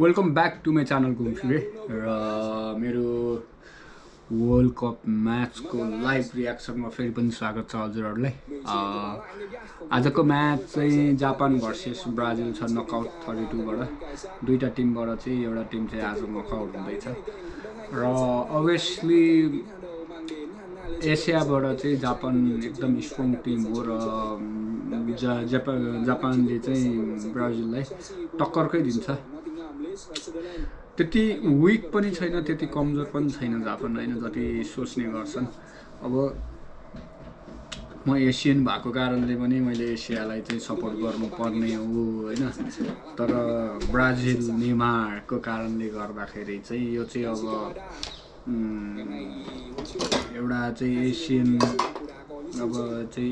Welcome back to my channel Ghumfire र मेरो world cup म्याचको लाइभ रियाक्सनमा फेरि पनि स्वागत छ हजुरहरूलाई। आजको म्याच चाहिँ जापान भर्सेस ब्राजिल छ नकआउट 32 बाट। दुईटा टिमबाट चाहिँ एउटा टिम चाहिँ आज नकआउट हुँदैछ र अभियसली एसियाबाट चाहिँ जापान एकदम स्ट्रङ टिम हो र जापानले चाहिँ ब्राजिललाई टक्करकै दिन्छ। त्यति विक पनि छैन, त्यति कमजोर पनि छैन जापान हैन, जति सोच्ने गर्छन्। अब म एसियन भएको कारणले पनि मैले एसियालाई चाहिँ सपोर्ट गर्नुपर्ने हो हैन, तर ब्राजिल नेमारको कारणले गर्दाखेरि चाहिँ यो चाहिँ अब एउटा चाहिँ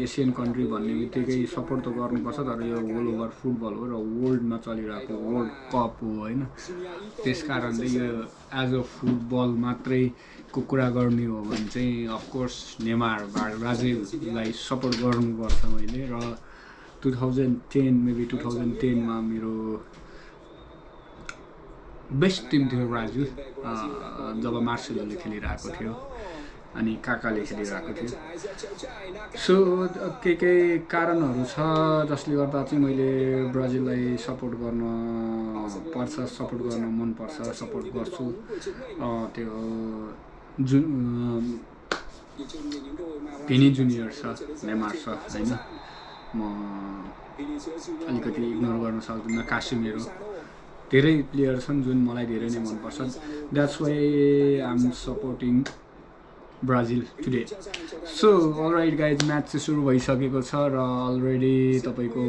एसियन कन्ट्री भन्ने बित्तिकै सपोर्ट त गर्नुपर्छ, तर यो अल ओभर फुटबल हो र वर्ल्डमा चलिरहेको वर्ल्ड कप हो हैन। त्यस कारणले यो एज अ फुटबल मात्रै को कुरा गर्ने हो भने चाहिँ अफकोर्स नेमार ब्राजिललाई सपोर्ट गर्नुपर्छ मैले। र 2010 मा मेरो बेस्ट टिम थियो ब्राजिल, जब मार्सेलोले खेलिरहेको थियो अनि काकाले खेलिरहेको थियो। सो के कारणहरू छ जसले गर्दा चाहिँ मैले ब्राजिललाई सपोर्ट गर्न मनपर्छ, सपोर्ट गर्छु। त्यो भिनी जुनियर छ, नेमार छ हैन, म अलिकति इग्नोर गर्न सक्दिनँ। कासिमिरो, धेरै प्लेयर छन् जुन मलाई धेरै नै मनपर्छ। That's why I am supporting Brazil today. So alright guys, match चाहिँ सुरु भइसकेको छ र अलरेडी तपाईको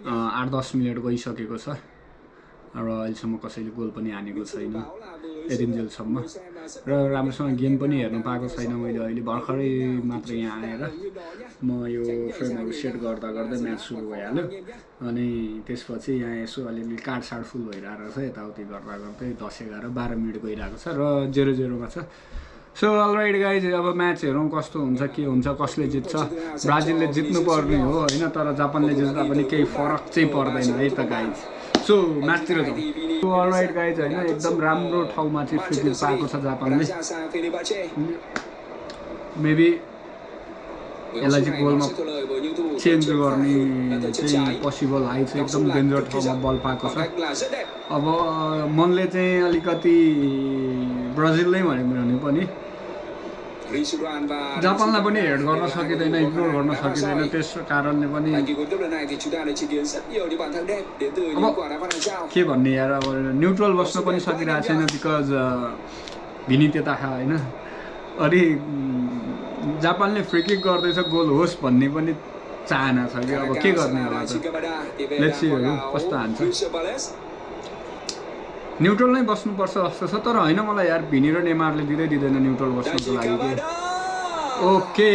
8-10 मिनट गइसकेको छ र अहिलेसम्म कसैले गोल पनि हानेको छैन एदिन्जेलसम्म, र राम्रोसँग गेम पनि हेर्न पाएको छैन मैले। अहिले भर्खरै मात्र यहाँ आएर म यो फ्रेमहरू सेट गर्दा म्याच सुरु भइहाल्यो अनि त्यसपछि यहाँ यसो अलिअलि काटसाट फुल भइरहेको छ, यताउति गर्दै 10-11-12 मिनट गइरहेको छ र 0-0 मा छ। सो अलराइट गाइज, अब म्याच हेरौँ कस्तो हुन्छ, के हुन्छ, कसले जित्छ। ब्राजिलले जित्नु पर्ने हो हैन, तर जापानले जित्दा पनि केही फरक चाहिँ पर्दैन है त गाइज। सो म्याचतिर जाउँ। सो अलराइट गाइज हैन, एकदम राम्रो ठाउँमा चाहिँ फ्री किक पाएको छ जापानले। मेबी यसलाई चाहिँ गोलमा चेन्ज गर्ने चाहिँ पोसिबल हाइ छ, एकदम डेन्जर ठाउँमा बल पाएको छ। अब मनले चाहिँ अलिकति ब्राजिललाई भने पनि जापानलाई पनि हेड गर्न सकिँदैन, इग्नोर गर्न सकिँदैन, त्यस कारणले पनि अब के भन्ने यार, अब न्युट्रल बस्न पनि सकिरहेको छैन बिकज भिनी त्यता हैन। अनि जापानले फ्री किक गर्दैछ, गोल होस् भन्ने पनि चाहना छ कि अब के गर्ने होला त। लेट्स सी कस्तो हान्छ। न्युट्रल नै बस्नुपर्छ जस्तो छ, तर हैन मलाई यार भिनी र नेमारले दिँदैन न्युट्रल बस्नको लागि के। ओके,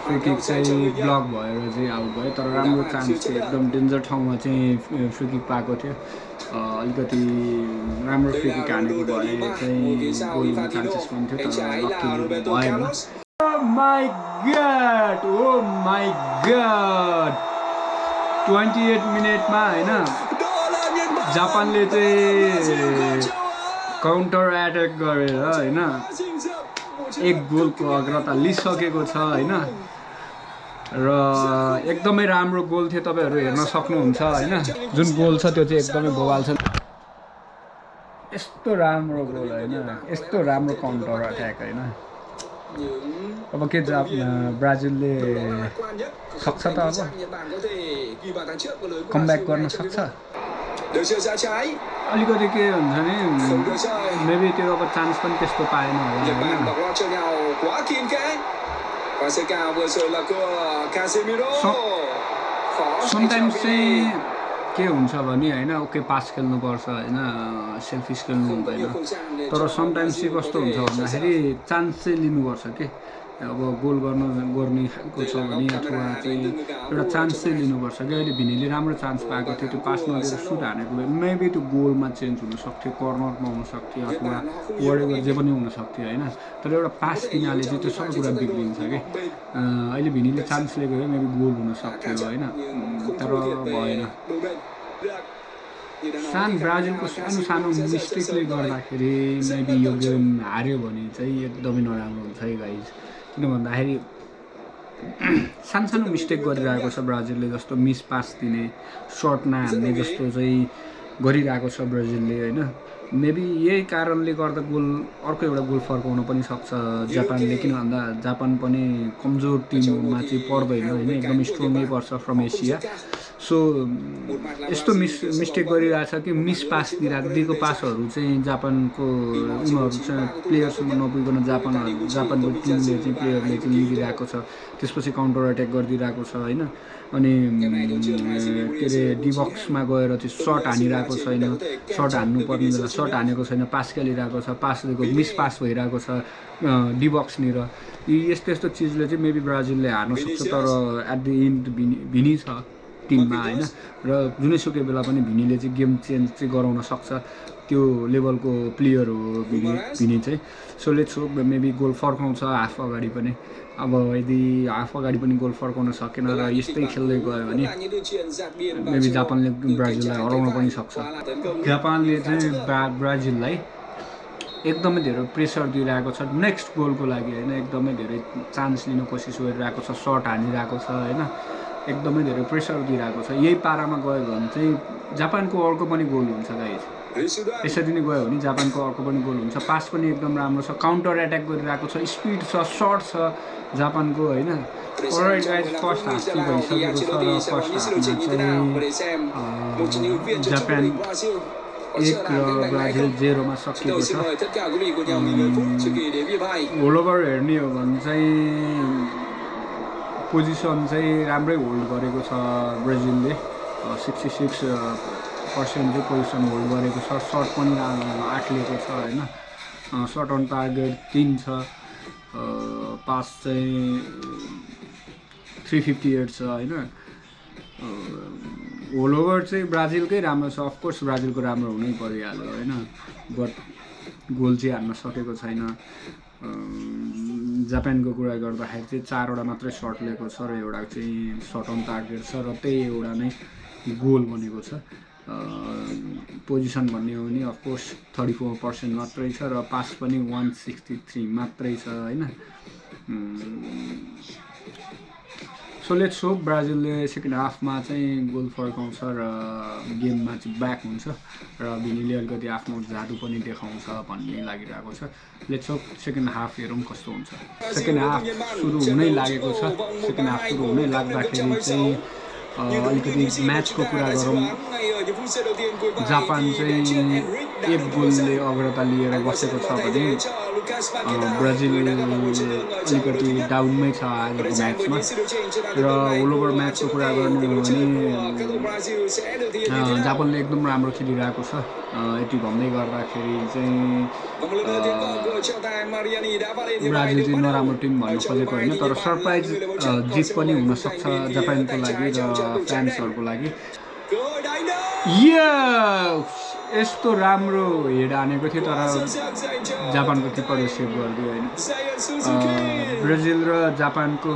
फ्री किक चाहिँ ब्लक भएर चाहिँ आउट भयो, तर राम्रो चान्स थियो, एकदम डेन्जर ठाउँमा चाहिँ फ्री किक पाएको थियो। अलिकति राम्रो फ्री किक हानेको भए चाहिँ गोलको चान्सेस पनि थियो, तर लक्की भएन। ओ माई गॉड 28 मिनटमा हैन जापानले चाहिँ काउन्टर एट्याक गरेर हैन एक गोलको अग्रता लिइसकेको छ हैन, र एकदमै राम्रो गोल थियो। तपाईहरु हेर्न सक्नुहुन्छ हैन, जुन गोल छ त्यो चाहिँ एकदमै बवाल छ। यस्तो राम्रो गोल हैन, यस्तो राम्रो काउन्टर एट्याक हैन। अब के ब्राजिलले सक्छ त, अब कमब्याक गर्न सक्छ। अलिकति के हुन्छ नि, मेबी त्यो अब चान्स पनि त्यस्तो पाएन होला हैन। समटाइम्स चाहिँ के हुन्छ भने हैन, ओके पास खेल्नुपर्छ हैन, सेल्फिस खेल्नु हुँदैन, तर समटाइम्स चाहिँ कस्तो हुन्छ भन्दाखेरि चान्स चाहिँ लिनुपर्छ के। अब गोल गर्ने खालको छ भने अथवा चाहिँ एउटा चान्स चाहिँ लिनुपर्छ कि अहिले भिनीले राम्रो चान्स पाएको थियो त्यो पास नदिएर सुट हानेको भए मेबी त्यो गोलमा चेन्ज हुनसक्थ्यो कर्नरमा हुनसक्थ्यो अथवा वरेभर जे पनि हुनसक्थ्यो होइन तर एउटा पास दिनाले चाहिँ त्यो सबै कुरा बिग्रिन्छ कि अहिले भिनीले चान्स लिएको भए मेबी गोल हुनसक्थ्यो होइन तर भएन ब्राजिलको सानो मिस्टेकले गर्दाखेरि मेबी यो गेम हार्यो भने चाहिँ एकदमै नराम्रो हुन्छ है गाइज किन भन्दाखेरि सानो मिस्टेक गरिरहेको छ ब्राजिलले जस्तो मिस पास दिने सर्ट नहान्ने जस्तो चाहिँ गरिरहेको छ ब्राजिलले होइन मेबी यही कारणले गर्दा अर्को एउटा गोल फर्काउन पनि सक्छ जापानले किन भन्दा जापान पनि कमजोर टिममा चाहिँ पर्दैन होइन एकदम स्ट्रङै पर्छ फ्रम एसिया सो यस्तो मिस्टेक गरिरहेछ कि मिस पास दिएको पासहरू चाहिँ जापानको उनीहरू चाहिँ प्लेयरसँग नपुगिकन जापानको टिमले चाहिँ प्लेयरले चाहिँ लिइरहेको छ त्यसपछि काउन्टर अट्याक गरिदिरहेको छ होइन अनि के अरे डिबक्समा गएर चाहिँ सर्ट हानिरहेको छैन सर्ट हान्नुपर्ने बेला सर्ट हानेको छैन पास खेलिरहेको छ पास दिएको मिस पास भइरहेको छ डिबक्सनिर यस्तो चिजले चाहिँ मेबी ब्राजिलले हार्न सक्छ तर एट द एन्ड भिनी छ टिममा होइन र जुनैसुकै बेला पनि भिनीले चाहिँ गेम चेन्ज चाहिँ गराउन सक्छ त्यो लेभलको प्लेयर हो भिनी चाहिँ so let's hope maybe goal फर्काउँछ हाफ अगाडि पनि अब यदि हाफ अगाडि पनि गोल फर्काउन सकेन र यस्तै खेल्दै गयो भने मेबी जापानले ब्राजिललाई हराउन पनि सक्छ जापानले चाहिँ ब्राजिललाई एकदमै धेरै प्रेसर दिइरहेको छ नेक्स्ट गोलको लागि होइन एकदमै धेरै चान्स लिन कोसिस गरिरहेको छ सर्ट हानिरहेको छ होइन एकदमै धेरै प्रेसर दिइरहेको छ यही पारामा गयो भने चाहिँ जापानको अर्को पनि गोल हुन्छ गाइज यसरी नै गयो भने जापानको अर्को पनि गोल हुन्छ पास पनि एकदम राम्रो छ काउन्टर एट्याक गरिरहेको छ स्पिड छ सर्ट छ जापानको होइन अलराइट गाइज फर्स्ट हाफ चाहिँ भइसकेको छ र फर्स्ट हाफमा चाहिँ जापान 1 र ब्राजिल 0मा सकिएको छ होलोभर हेर्ने हो भने चाहिँ पोजिसन चाहिँ राम्रै होल्ड गरेको छ ब्राजिलले 66% चाहिँ पोजिसन होल्ड गरेको छ सर्ट पनि आँट्लिएको छ होइन सर्ट अन टार्गेट 3 छ पास चाहिँ 358 छ होइन होलोभर चाहिँ ब्राजिलकै राम्रो छ अफकोर्स ब्राजिलको राम्रो हुनै परिहाल्यो होइन बट गोल चाहिँ हान्न सकेको छैन जापानको कुरा गर्दाखेरि चाहिँ 4वटा मात्रै सर्ट लिएको छ र एउटा चाहिँ सर्ट अन टार्गेट छ र त्यही एउटा नै गोल बनेको छ पोजिसन भन्ने हो भने अफकोर्स 34% मात्रै छ र पास पनि 163 मात्रै छ होइन सो लेट्स होप ब्राजिलले सेकेन्ड हाफमा चाहिँ गोल फर्काउँछ र गेममा चाहिँ ब्याक हुन्छ र भिनीले अलिकति आफ्नो जादु पनि देखाउँछ भन्ने लागिरहेको छ लेट्स होप सेकेन्ड हाफ हेरौँ कस्तो हुन्छ सेकेन्ड हाफ सुरु हुनै लागेको छ सेकेन्ड हाफ सुरु हुनै लाग्दाखेरि चाहिँ अलिकति म्याचको कुरा गरौँ जापान चाहिँ 1 गोलले अग्रता लिएर बसेको छ भने ब्राजिल अलिकति डाउनमै छ आजको म्याचमा र ओभर म्याचको कुरा गर्ने हो भने जापानले एकदम राम्रो खेलिरहेको छ यति भन्दै गर्दाखेरि चाहिँ ब्राजिल चाहिँ नराम्रो टिम भन्न खोजेको होइन तर सरप्राइज जित पनि हुनसक्छ जापानको लागि र फ्यान्सहरूको लागि यस्तो राम्रो हेड हानेको थियो तर जापानको किपरले सेभ गरिदियो होइन ब्राजिल र जापानको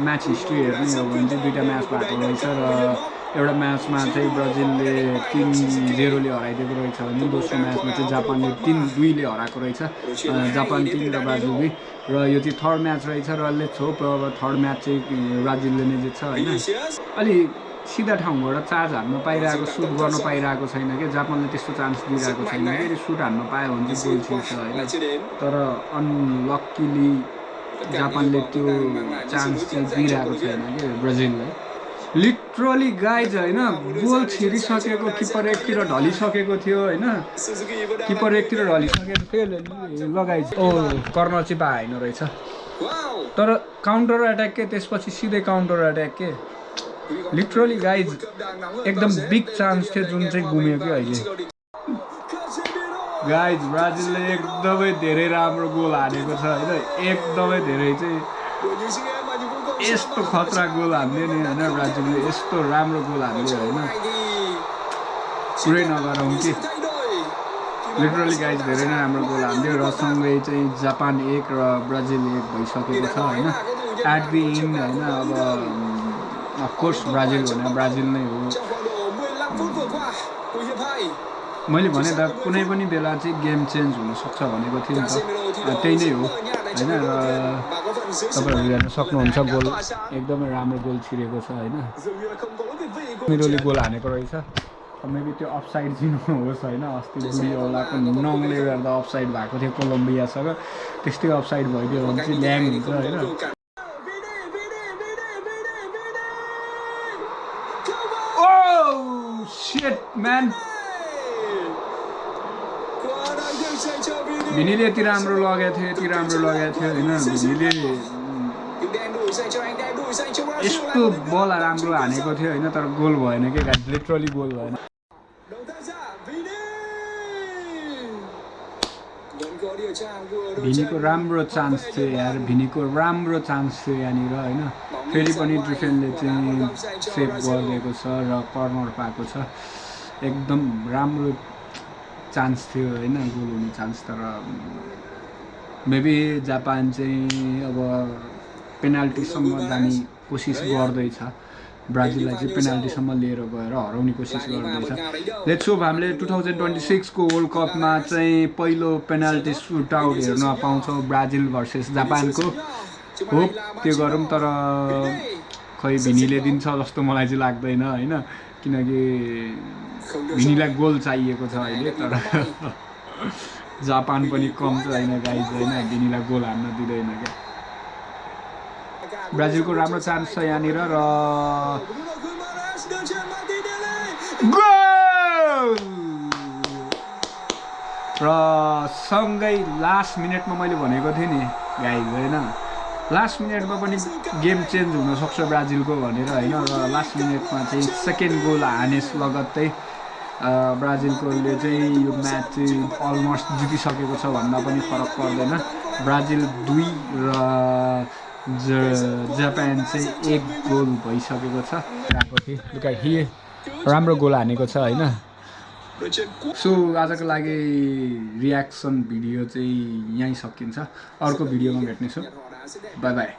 म्याच हिस्ट्री हेर्ने हो भने चाहिँ 2टा म्याच भएको रहेछ र एउटा म्याचमा चाहिँ ब्राजिलले 3-0ले हराइदिएको रहेछ भने दोस्रो म्याचमा चाहिँ जापानले 3-2ले हराएको रहेछ जापान 3 र ब्राजिल 2 र यो चाहिँ थर्ड म्याच रहेछ र लेट्स होप अब थर्ड म्याच चाहिँ ब्राजिलले नै जित्छ होइन अलि सिधा ठाउँबाट चार्ज हान्न पाइरहेको सुट गर्न पाइरहेको छैन कि जापानले त्यस्तो चान्स दिइरहेको छैन कि सुट हान्न पायो भने चाहिँ गोल छिर्छ होइन तर अनलक्किली जापानले त्यो चान्स चाहिँ दिइरहेको छैन कि ब्राजिललाई लिटरली गाइज होइन गोल छिरिसकेको किपर एकतिर ढलिसकेको थियो होइन किपर एकतिर ढलिसकेको थियो लगाइज कर्नर चाहिँ पाएन रहेछ तर काउन्टर एट्याक के त्यसपछि सिधै काउन्टर एट्याक के लिटरली गाइज एकदम बिग चान्स थियो जुन चाहिँ गुम्यो कि अहिले गाइज ब्राजिलले एकदमै धेरै राम्रो गोल हानेको छ होइन एकदमै धेरै चाहिँ यस्तो खतरा गोल हान्दियो नि होइन ब्राजिलले यस्तो राम्रो गोल हान्दियो होइन पुरै नगरौँ कि लिटरली गाइज धेरै नै राम्रो गोल हान्दियो र सँगै चाहिँ जापान 1 र ब्राजिल 1 भइसकेको छ होइन एट दि इन्ड होइन अब अफकोर्स ब्राजिल भने ब्राजिल नै हो मैले भने त कुनै पनि बेला चाहिँ गेम चेन्ज हुनसक्छ भनेको थिएँ नि त त्यही नै हो होइन र तपाईँहरू हेर्न सक्नुहुन्छ गोल एकदमै राम्रो गोल छिरेको छ होइन मेरोले गोल हानेको रहेछ मेबी त्यो अफसाइड दिनुहोस् होइन अस्ति बुढीवालाको नङले गर्दा अफसाइड भएको थियो कोलम्बियासँग त्यस्तै अफसाइड भइदियो भने चाहिँ ल्याङ हुन्छ होइन शिट म्यान भिनीले यति राम्रो लगेको थियो होइन भिनीले यस्तो बल राम्रो हानेको थियो होइन तर गोल भएन के लिटरली गोल भएन भिनीको राम्रो चान्स थियो यार यहाँनिर होइन फेरि पनि डिफेन्डले चाहिँ सेभ गरिदिएको छ र कर्नर पाएको छ एकदम राम्रो चान्स थियो होइन गोल हुने चान्स तर मेबी जापान चाहिँ अब पेनाल्टीसम्म जाने कोसिस गर्दैछ ब्राजिललाई चाहिँ पेनाल्टीसम्म लिएर गएर हराउने कोसिस गर्दैछ लेट्स होप हामीले 2026 को वर्ल्ड कपमा चाहिँ पहिलो पेनाल्टी सुट आउट हेर्न पाउँछौँ ब्राजिल भर्सेस जापानको होप त्यो गरौँ तर खै भिनीले दिन्छ जस्तो मलाई चाहिँ लाग्दैन होइन किनकि भिनीलाई गोल चाहिएको छ अहिले तर जापान पनि कम छैन गाइज होइन भिनीलाई गोल हान्न दिँदैन क्या ब्राजिलको राम्रो चान्स छ यहाँनिर र गोल र सँगै लास्ट मिनटमा मैले भनेको थिएँ नि गाइज होइन लास्ट मिनटमा पनि गेम चेन्ज हुनसक्छ ब्राजिलको भनेर होइन र लास्ट मिनटमा चाहिँ सेकेन्ड गोल हानेस लगत्तै ब्राजिलकोले चाहिँ यो म्याच चाहिँ अलमोस्ट जितिसकेको छ भन्दा पनि फरक पर्दैन ब्राजिल 2 र जापान चाहिँ 1 गोल भइसकेको छ आएको थिएँ लुक एट हियर राम्रो गोल हानेको छ होइन सो आजको लागि रियाक्सन भिडियो चाहिँ यहीँ सकिन्छ अर्को भिडियोमा भेट्नेछु बाई बाई